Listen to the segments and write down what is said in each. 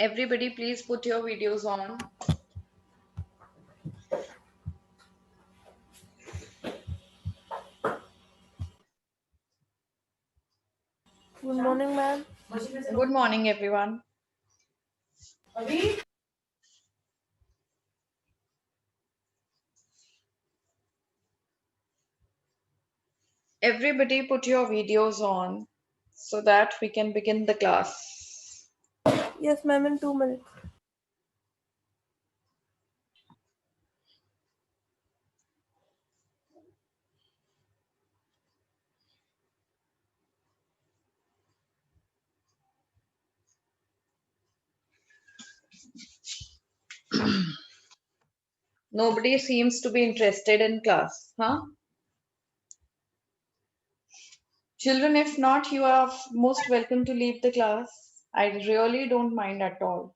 Everybody, please put your videos on. Good morning, ma'am. Good morning, everyone. Everybody, put your videos on so that we can begin the class. Yes, ma'am, in 2 minutes. Nobody seems to be interested in class, huh? Children, if not, you are most welcome to leave the class. I really don't mind at all.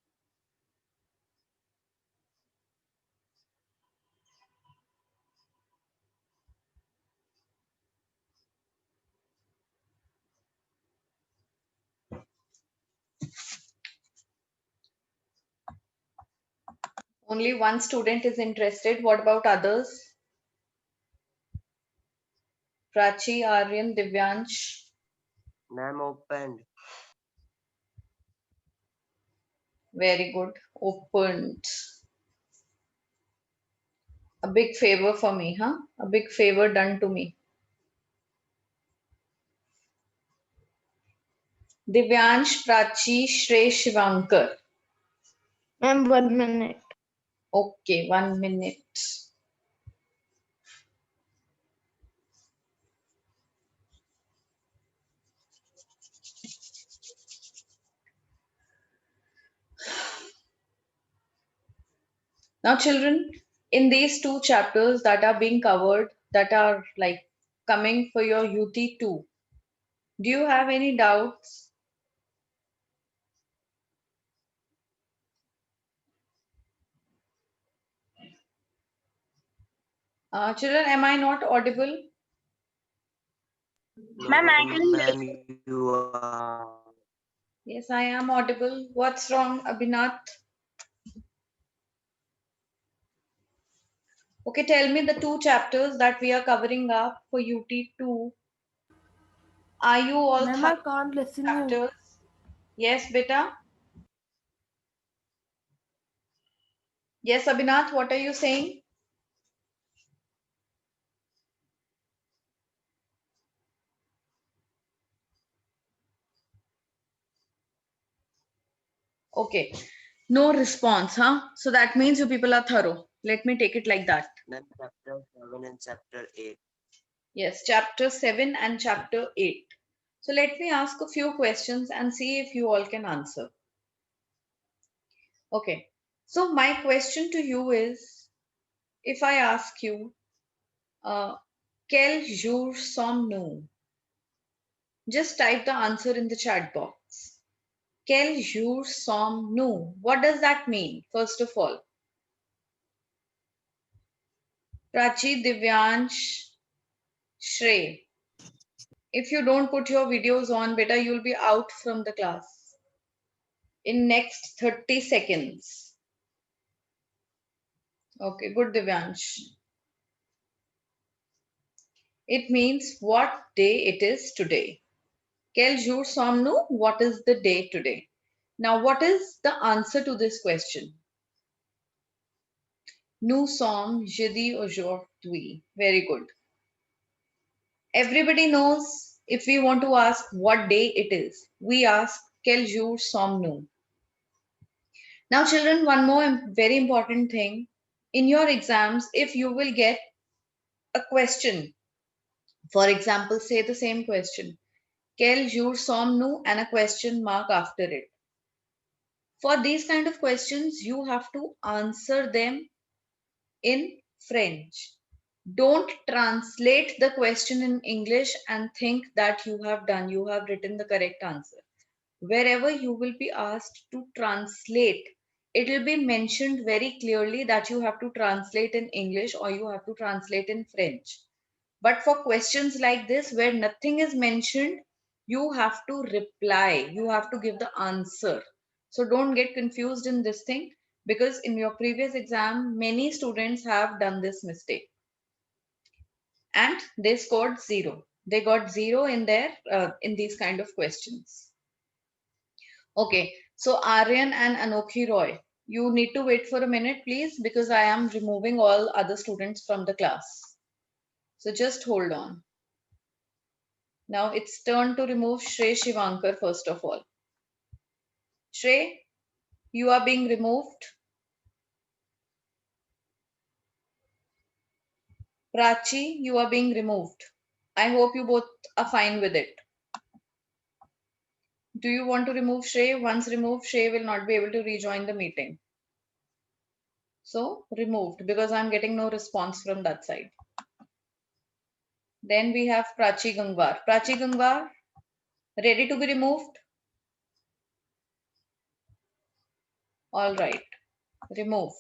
Only one student is interested. What about others? Prachi, Aryan, Divyansh. Ma'am opened. Very good. Opened. A big favor for me, huh? A big favor done to me. Divyansh, Prachi, Shrey, Shivankar. Ma'am, 1 minute. Okay, 1 minute. Now, children, in these two chapters that are being covered, that are like coming for your UT2, do you have any doubts? Children, am I not audible? Ma'am, I No, can ma'am, listen. you are. Yes, I am audible. What's wrong, Abhinath? Okay, tell me the two chapters that we are covering up for UT2. Are you all Ma'am, I can't listen you. chapters? Yes, beta. Yes, Abhinath, what are you saying? Okay, no response, huh? So that means you people are thorough. Let me take it like that. Ma'am, chapter 7 and chapter 8. Yes, chapter 7 and chapter 8. So let me ask a few questions and see if you all can answer. Okay, so my question to you is, if I ask you, quel jour sommes-nous? Just type the answer in the chat box. Quel jour sommes-nous? What does that mean, first of all? Prachi, Divyansh, Shrey. If you don't put your videos on, beta, you'll be out from the class in next 30 seconds. Okay, good, Divyansh. It means what day it is today. Quel jour sommes-nous? What is the day today? Now, what is the answer to this question? Nous sommes jeudi aujourd'hui. Very good. Everybody knows if we want to ask what day it is, we ask quel jour sommes-nous? Now, children, one more very important thing. In your exams, if you will get a question, for example, say the same question, quel jour sommes-nous, and a question mark after it. For these kind of questions, you have to answer them in French. Don't translate the question in English and think that you have written the correct answer. Wherever you will be asked to translate, it will be mentioned very clearly that you have to translate in English or you have to translate in French. But for questions like this, where nothing is mentioned, you have to reply, you have to give the answer. So don't get confused in this thing, because in your previous exam, many students have done this mistake and they scored 0. They got 0 in their in these kind of questions. Okay, so Aryan and Anokhi Roy, you need to wait for a minute, please, because I am removing all other students from the class. So just hold on. Now it's turn to remove Shrey Shivankar first of all. Shrey, you are being removed. Prachi, you are being removed. I hope you both are fine with it. Do you want to remove Shrey? Once removed, Shrey will not be able to rejoin the meeting. So removed, because I'm getting no response from that side. Then we have Prachi Gangwar. Prachi Gangwar, ready to be removed? All right, remove.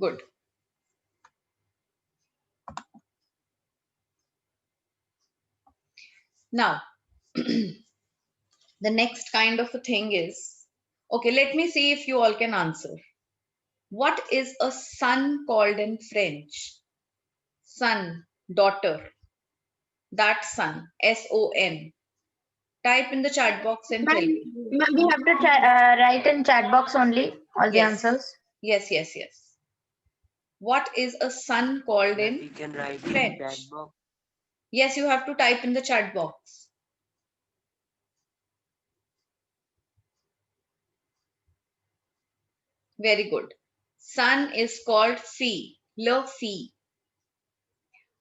Good. Now, the next kind of a thing is, okay, let me see if you all can answer. What is a son called in French? Son, daughter, that son, son. Type in the chat box and tell me. Ma'am, we have to write in chat box only all the Yes, answers. yes, yes, yes. What is a son called That in we can write in chat French? box. Yes, you have to type in the chat box. Very good. Son is called fille, le fille.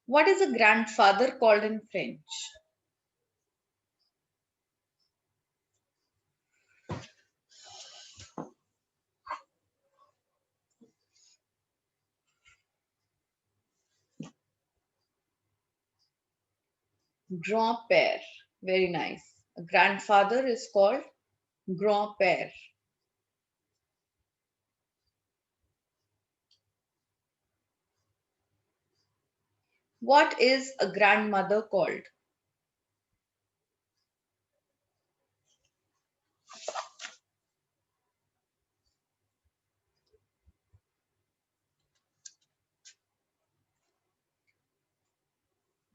What is a grandfather called in French? Grand-père. Very nice. A grandfather is called grand-père. What is a grandmother called?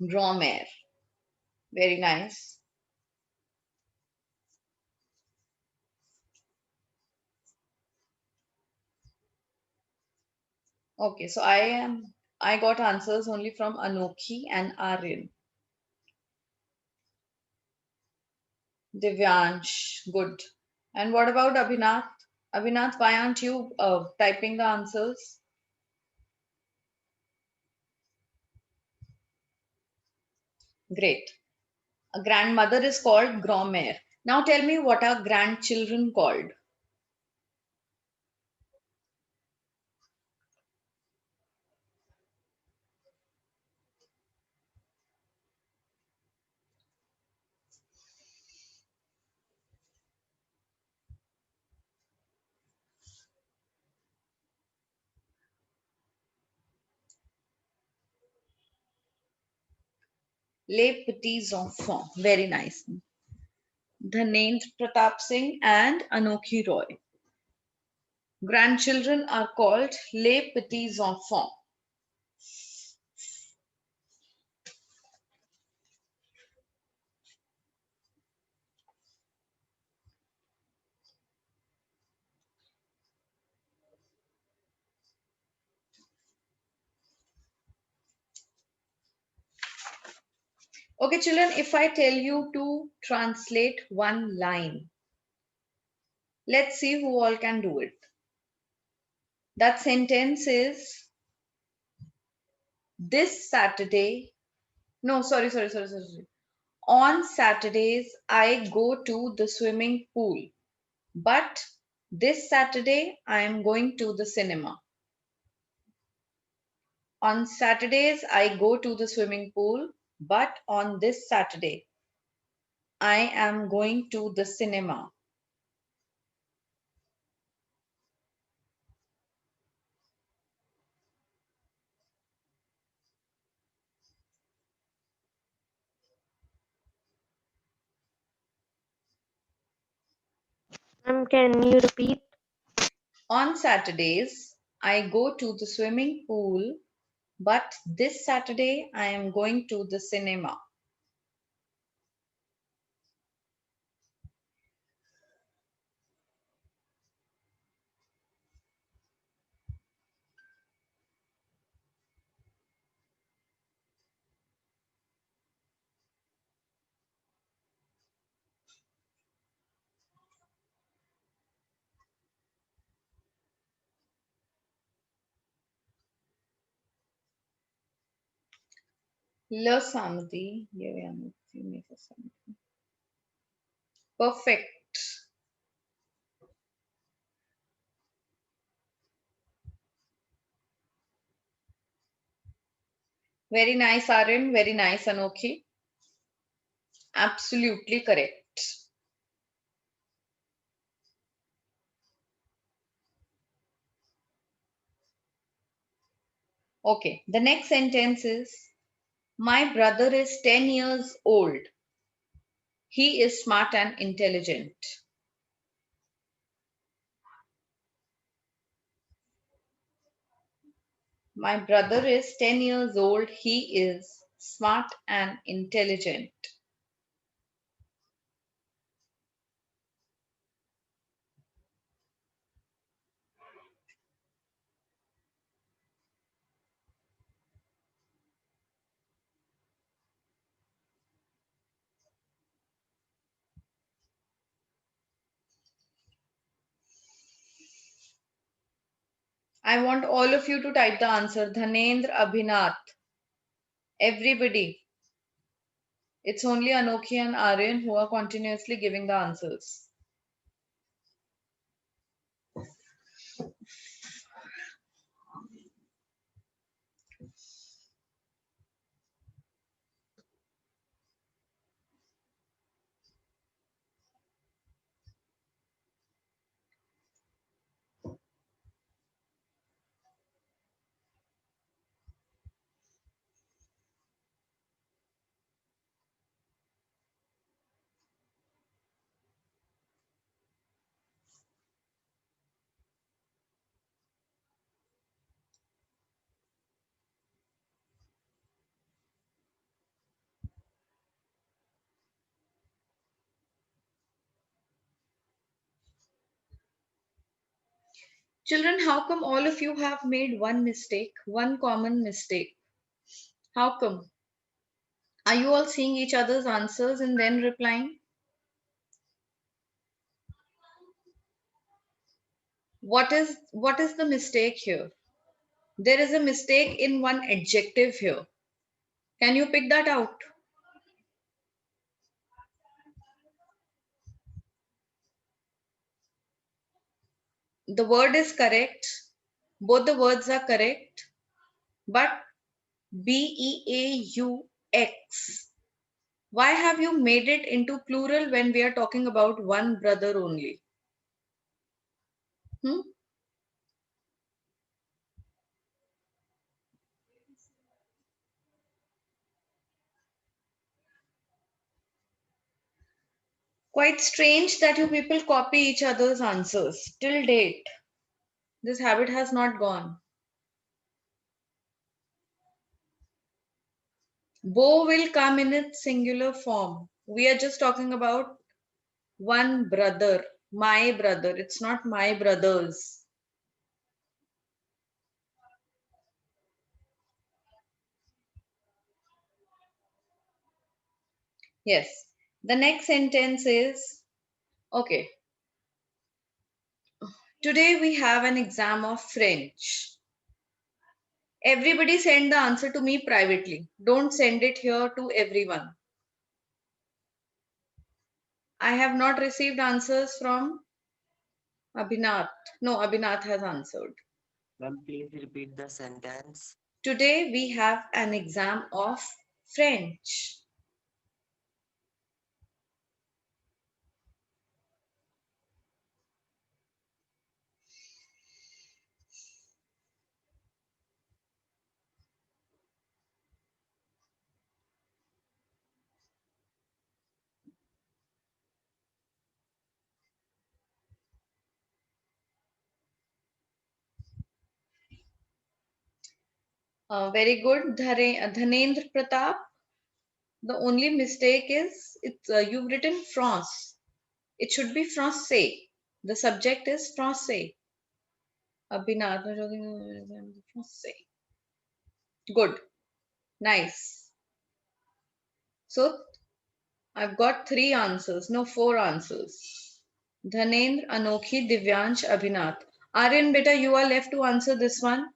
Grand-mère. Very nice. Okay, so I got answers only from Anokhi and Aryan. Divyansh, good. And what about Abhinath? Abhinath, why aren't you typing the answers? Great. A grandmother is called grand-mère. Now tell me, what are grandchildren called? Les petits enfants. Very nice. Dhanendra Pratap Singh and Anokhi Roy. Grandchildren are called les petits enfants. Okay, children, if I tell you to translate one line, let's see who all can do it. That sentence is, this Saturday. No, sorry. On Saturdays, I go to the swimming pool. But this Saturday, I am going to the cinema. On Saturdays, I go to the swimming pool. But on this Saturday, I am going to the cinema. ma'am, can you repeat? On Saturdays, I go to the swimming pool, but this Saturday I am going to the cinema. ल Samadi, perfect. Very nice, Aryan. Very nice, Anokhi. Absolutely correct. Okay, the next sentence is my brother is 10 years old. He is smart and intelligent. My brother is 10 years old. He is smart and intelligent. I want all of you to type the answer. Dhanendra, Abhinath. Everybody. It's only Anokhi and Aryan who are continuously giving the answers. Children, how come all of you have made one mistake, one common mistake? How come? Are you all seeing each other's answers and then replying? What is the mistake here? There is a mistake in one adjective here. Can you pick that out? The word is correct. Both the words are correct. But Beaux. Why have you made it into plural when we are talking about one brother only? Hmm? Quite strange that you people copy each other's answers. Till date, this habit has not gone. Bo will come in its singular form. We are just talking about one brother, my brother. It's not my brothers. Yes. The next sentence is okay. Today we have an exam of French. Everybody send the answer to me privately. Don't send it here to everyone. I have not received answers from Abhinath. No, Abhinath has answered. Ma'am, please repeat the sentence. Today we have an exam of French. Very good. Dhanendra Pratap. The only mistake is you've written France. It should be français. The subject is français. Abhinav, français. Good. Nice. So I've got 3 answers. No, 4 answers. Dhanendra, Anokhi, Divyansh, Abhinath. Aryan, beta, you are left to answer this one.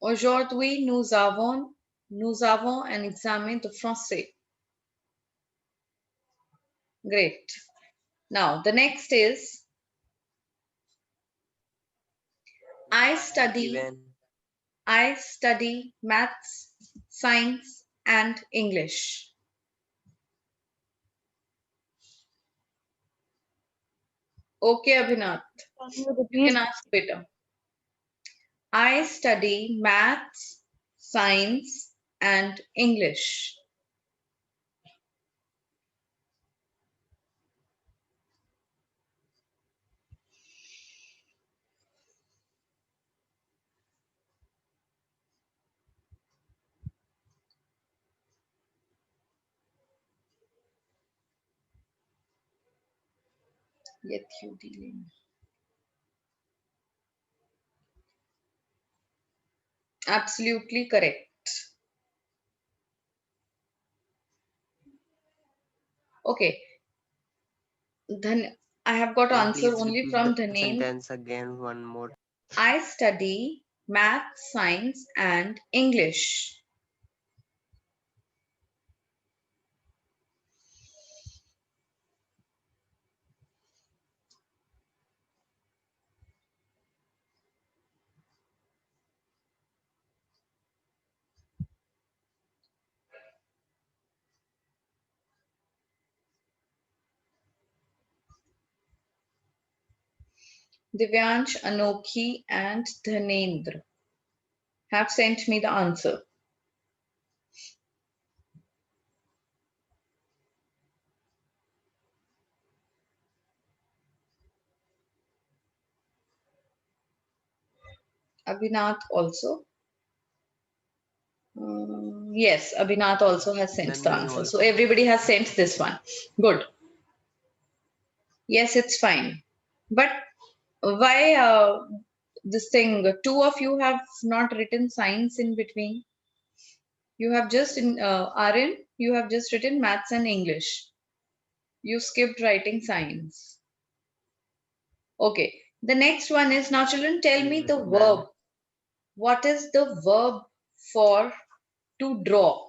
Aujourd'hui, nous avons un examen de français. Great. Now, the next is I study Given. I study maths, science, and English. Okay, Abhinath, Can you you can repeat? ask better. I study maths, science, and English. Yet you dealing. Absolutely correct. Okay, then I have got Ma'am, answer please only repeat from the the name. sentence again one more. I study maths, science, and English. Divyansh, Anokhi, and Dhanendra have sent me the answer. Abhinath also. Yes, Abhinath also has sent Ma'am, the me answer. So also. everybody has sent this one. Good. Yes, it's fine. But why this thing? Two of you have not written science in between. You have just in Aryan, you have just written maths and English. You skipped writing science. Okay. The next one is now, children, tell me Yes, the ma'am. verb. What is the verb for to draw?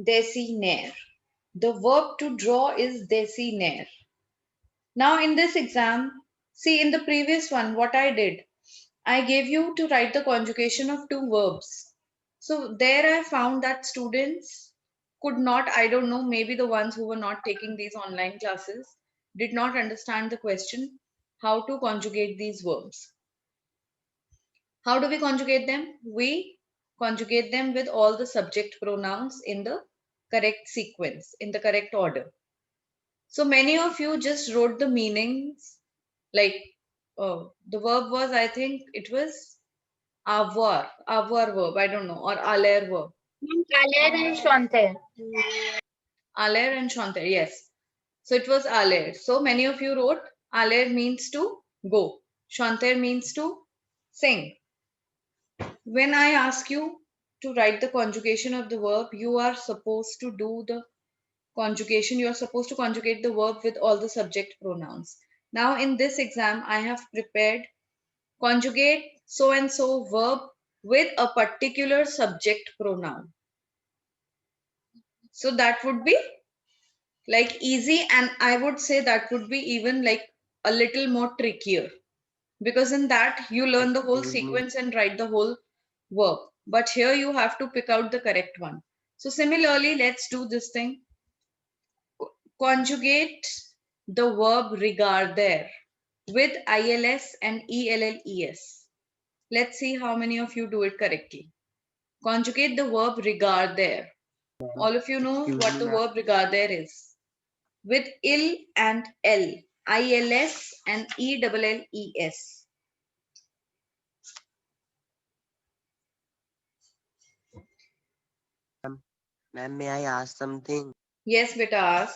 Dessiner. The verb to draw is dessiner. Now, in this exam, see in the previous one, what I did, I gave you to write the conjugation of 2 verbs. So, there I found that students could not, I don't know, maybe the ones who were not taking these online classes did not understand the question how to conjugate these verbs. How do we conjugate them? We conjugate them with all the subject pronouns in the correct sequence, in the correct order. So many of you just wrote the meanings, like the verb was, I think it was avoir verb, I don't know, or aller verb. Kaler and Shante. Aller and chanter, yes. So it was aller. So many of you wrote aller means to go, chanter means to sing. When I ask you to write the conjugation of the verb, you are supposed to do the conjugation. You are supposed to conjugate the verb with all the subject pronouns. Now, in this exam, I have prepared conjugate so and so verb with a particular subject pronoun. So that would be like easy, and I would say that would be even like a little more trickier because in that you learn the whole Excuse me. sequence and write the whole verb. But here you have to pick out the correct one. So, similarly, let's do this thing. Conjugate the verb regarder with ILS and ELLES. Let's see how many of you do it correctly. Conjugate the verb regard there. All of you know Excuse what me, the ma'am. verb regard there is. With ill and L, ILS and ELLES. Ma'am, may I ask something? Yes, beta, ask.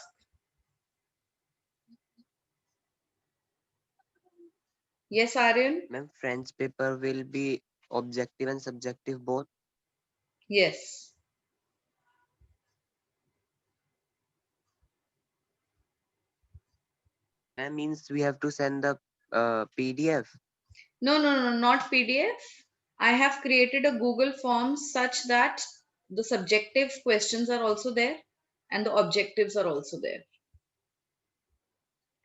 Yes, Aryan? Ma'am, French paper will be objective and subjective both. Yes. Ma'am, means we have to send the PDF. No, not PDF. I have created a Google form such that the subjective questions are also there and the objectives are also there.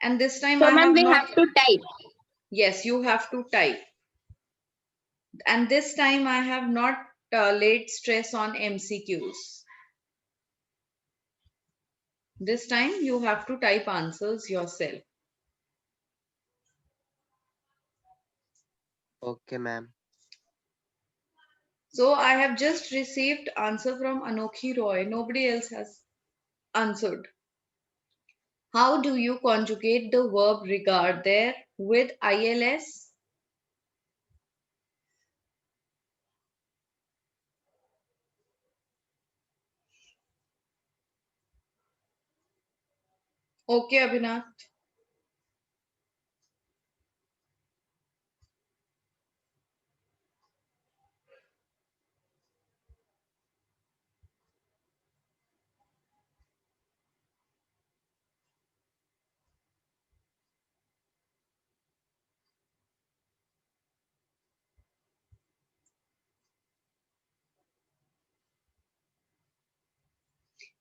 And this time So, I ma'am, have we not, have to type. yes, you have to type. And this time I have not laid stress on MCQs. This time you have to type answers yourself. Okay, ma'am. So I have just received answer from Anokhi Roy. Nobody else has answered. How do you conjugate the verb regard there with ILS? Okay, Abhinav.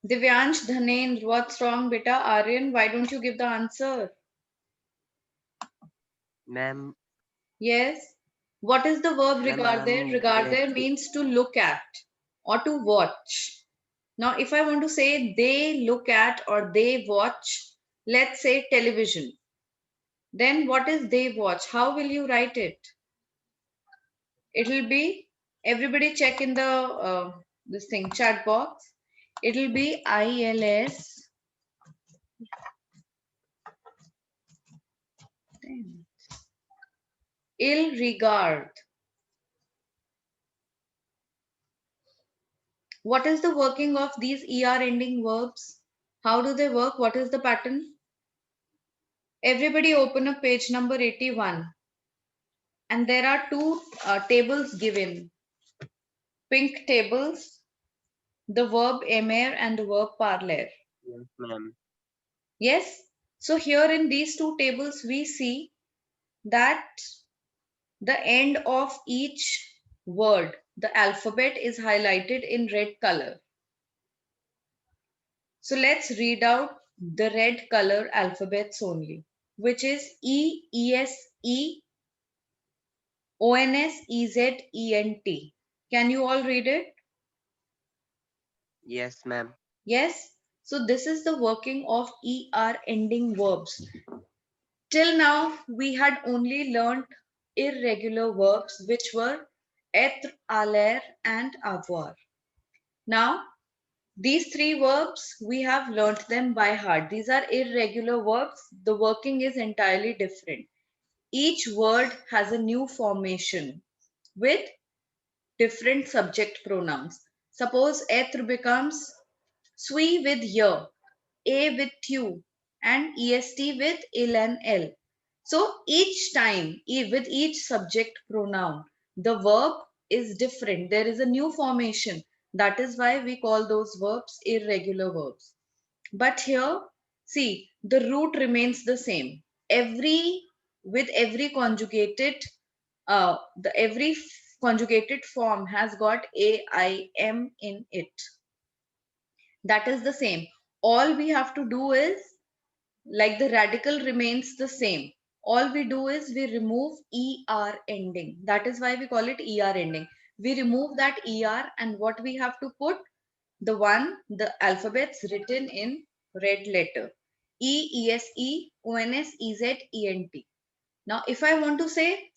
Divyansh Dhanendra, what's wrong, beta? Aryan, why don't you give the answer? Ma'am, Yes. What is the verb ma'am, regard there? I'm Regard get there means to look at or to watch. Now, if I want to say they look at or they watch, let's say television, then what is they watch? How will you write it? It'll be, everybody check in the this thing chat box. It'll be ILS. Ill regard. What is the working of these ER ending verbs? How do they work? What is the pattern? Everybody open up page number 81. And there are two tables given. Pink tables, the verb aimer and the verb parler. yes, ma'am. Yes? So here in these two tables, we see that the end of each word, the alphabet is highlighted in red color. So let's read out the red color alphabets only, which is E, E, S, E, O, N, S, E, Z, E, N, T. Can you all read it? Yes, ma'am. Yes. So this is the working of ER ending verbs. Till now, we had only learnt irregular verbs, which were être, aller, and avoir. Now, these three verbs, we have learnt them by heart. These are irregular verbs. The working is entirely different. Each word has a new formation with different subject pronouns. Suppose être becomes suis with ye, a with you, and est with il and l. So each time, with each subject pronoun, the verb is different. There is a new formation. That is why we call those verbs irregular verbs. But here, see, the root remains the same. With every conjugated, the every conjugated form has got AIM in it. That is the same. All we have to do is, like, the radical remains the same. All we do is we remove ER ending. That is why we call it ER ending. We remove that ER, and what we have to put? The alphabets written in red letter. E, E, S, E, O, N, S, E, Z, E, N, T. Now, if I want to say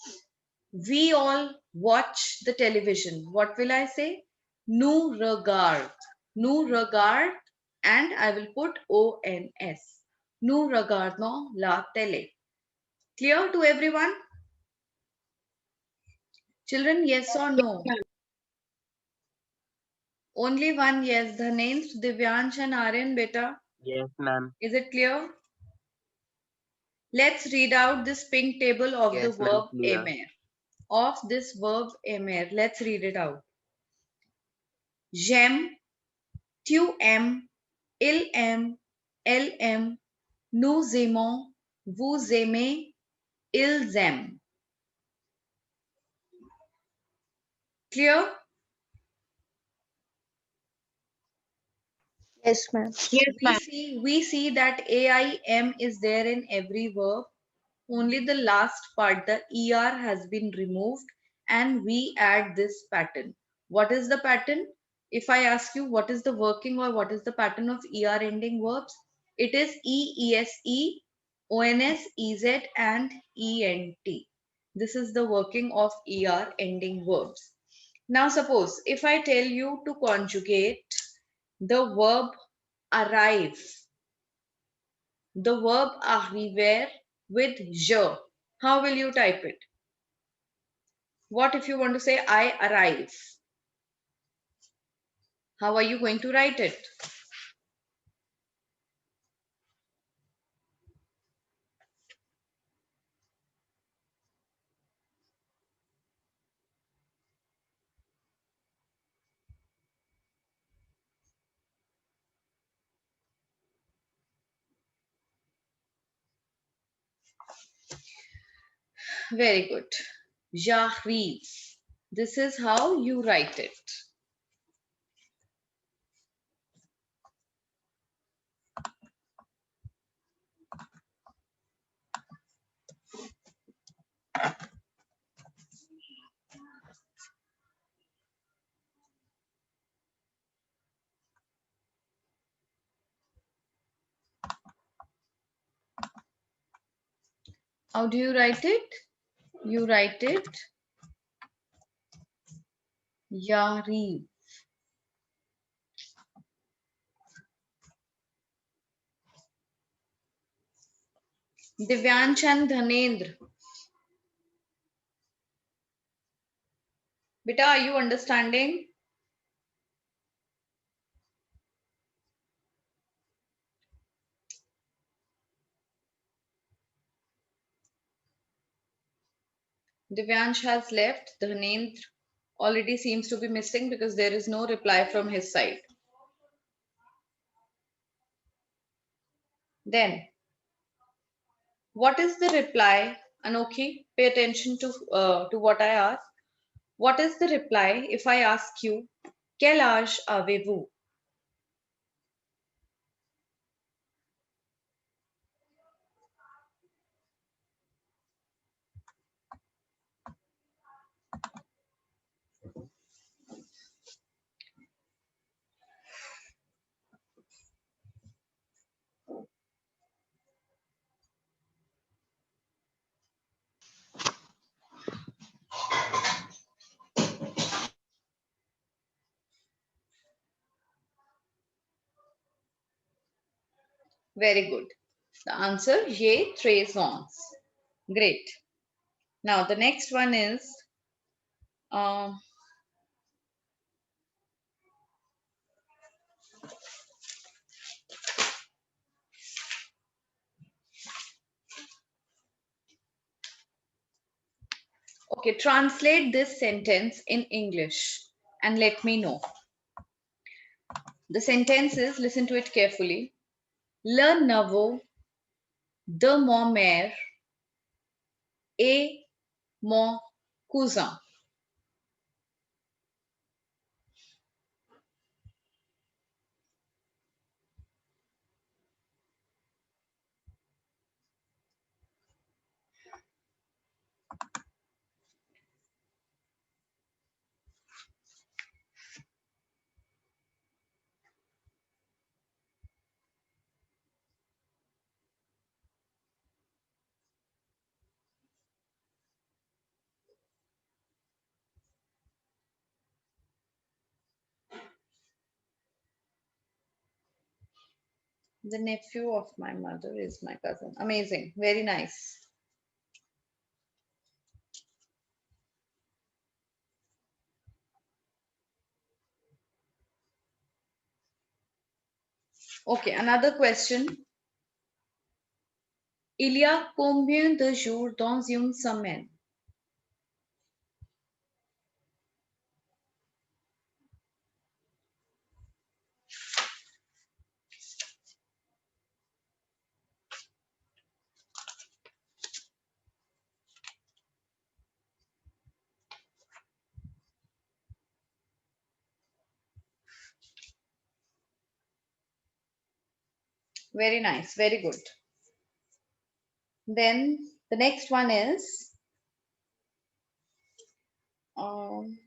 We all watch the television. What will I say? Nous regard. Nous regard, and I will put ONS. Nous regardons la télé. Clear to everyone? Children, yes or no? Only one yes. Dhanendra, Divyansh and Aryan, beta. Yes, ma'am. Is it clear? Let's read out this pink table of the Yes, ma'am. verb Clear. aimer. Of this verb aimer. Let's read it out. J'aime, tu aimes, il aime, elle aime, nous aimons, vous aimez, ils aiment. Clear? Yes, ma'am. We see that AIM is there in every verb. Only the last part, the ER, has been removed, and we add this pattern. What is the pattern? If I ask you what is the working or what is the pattern of ER ending verbs, it is EESE, ONS, EZ, and ENT. This is the working of ER ending verbs. Now, suppose if I tell you to conjugate the verb arrive, the verb arriver with je, how will you type it? What if you want to say I arrive? How are you going to write it? Very good. J'arrive. This is how you write it. How do you write it? You write it Yariv. Divyansh and Dhanendra. Beta, are you understanding? Divyansh has left. Dhanendra already seems to be missing because there is no reply from his side. Then, what is the reply? Anokhi, pay attention to what I ask. What is the reply if I ask you, Quel âge avez-vous? Very good. The answer, J'ai 13 ans. Great. Now, the next one is, um, okay, translate this sentence in English and let me know. The sentence is, listen to it carefully. Le neveu de mon mère est mon cousin. The nephew of my mother is my cousin. Amazing. Very nice. Okay, another question. Il y a combien de jours dans une semaine? Very nice. Very good. Then the next one is um,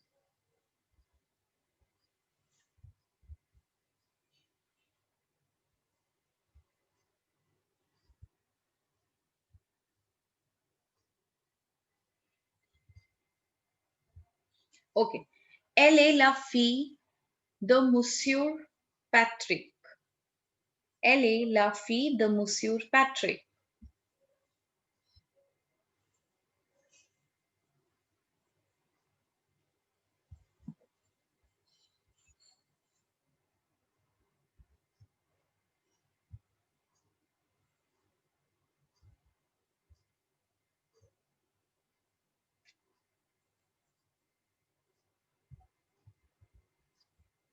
okay. Elle est la fille de Monsieur Patrick. Elle est la fille de Monsieur Patrick.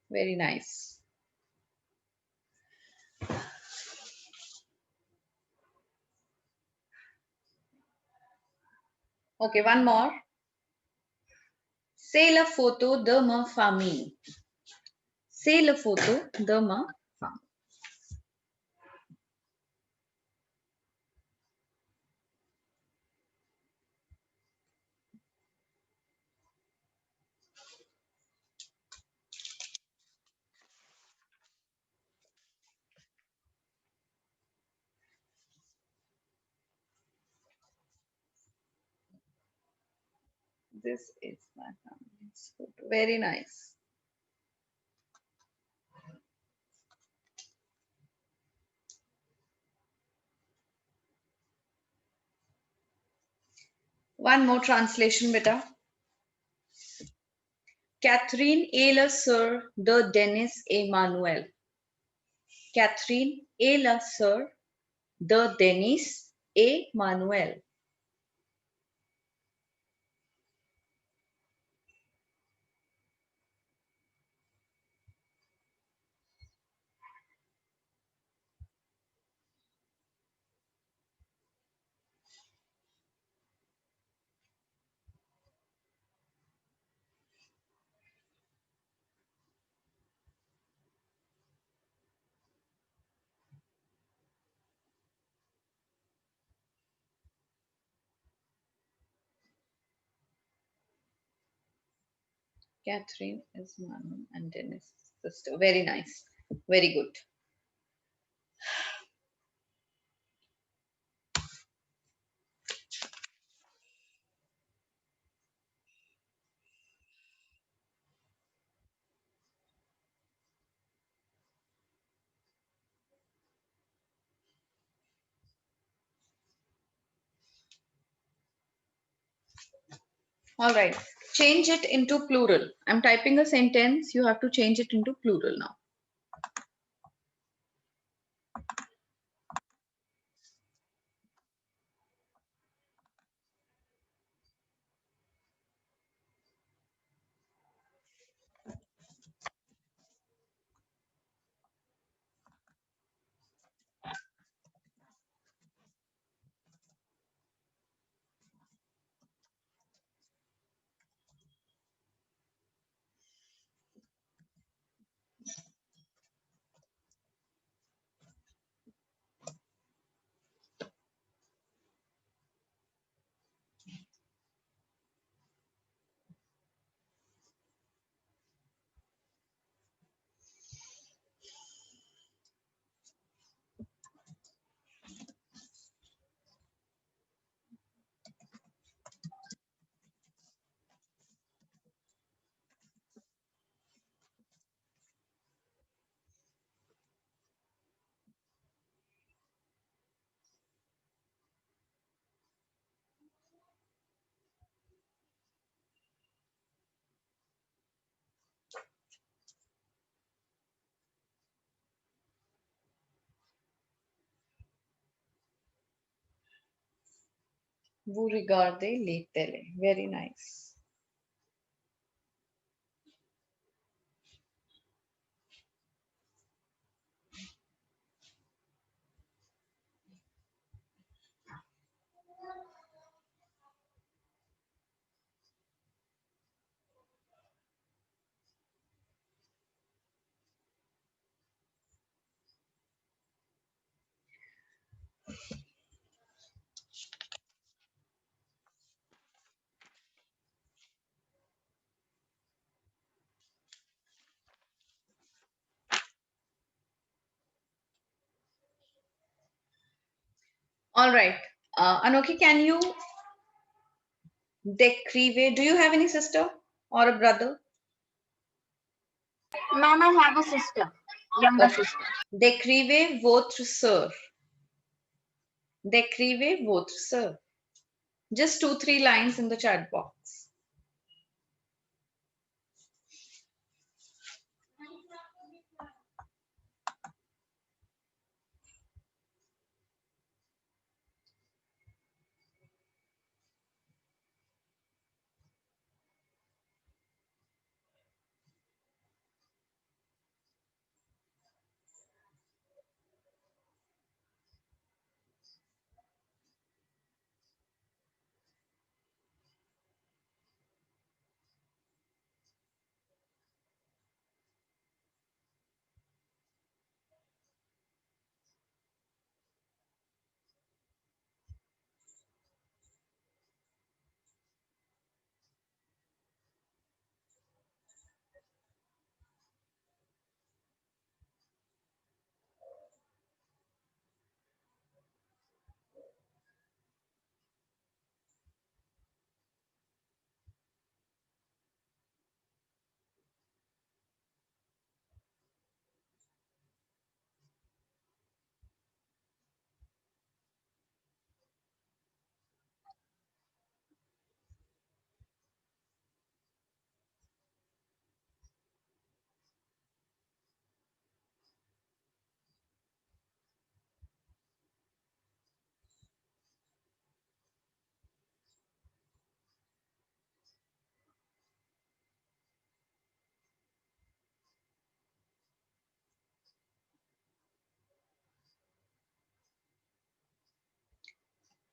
Very nice. Okay, one more. C'est la photo de ma famille. C'est la photo de ma famille. This is my family's photo. Very nice. One more translation, beta. Catherine est la sœur de Denis Emmanuel. Catherine est la sœur de Denis et Manuel. Catherine is Manu and Dennis' sister. Very nice. Very good. All right. Change it into plural. I'm typing a sentence. You have to change it into plural now. Vous regardez les télé. Very nice. All right. Anoki, can you décrire? Do you have any sister or a brother? Ma'am, I have a sister, younger Okay. sister. Décrivez votre sœur. Décrivez votre sœur. Just 2-3 lines in the chat box.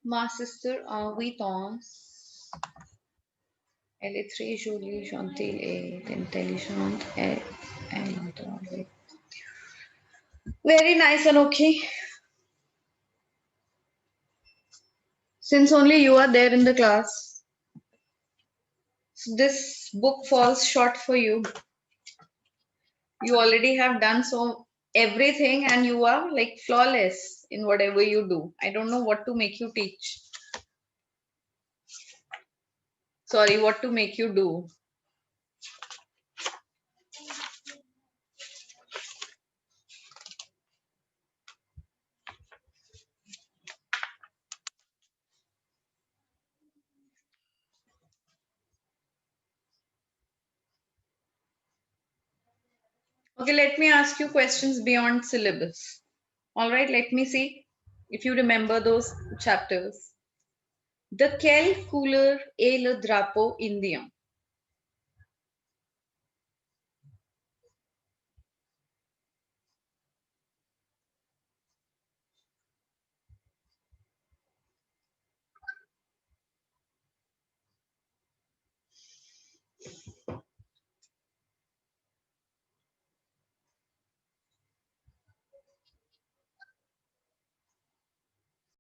Ma sister en 8 ans. Elle est très jolie, gentille et intelligente. Very nice, Anoki. Since only you are there in the class, this book falls short for you. You already have done so everything and you are like flawless in whatever you do. I don't know what to make you teach. Sorry, what to make you do. Okay, let me ask you questions beyond syllabus. All right, let me see if you remember those chapters. De quelle couleur est le drapeau indien?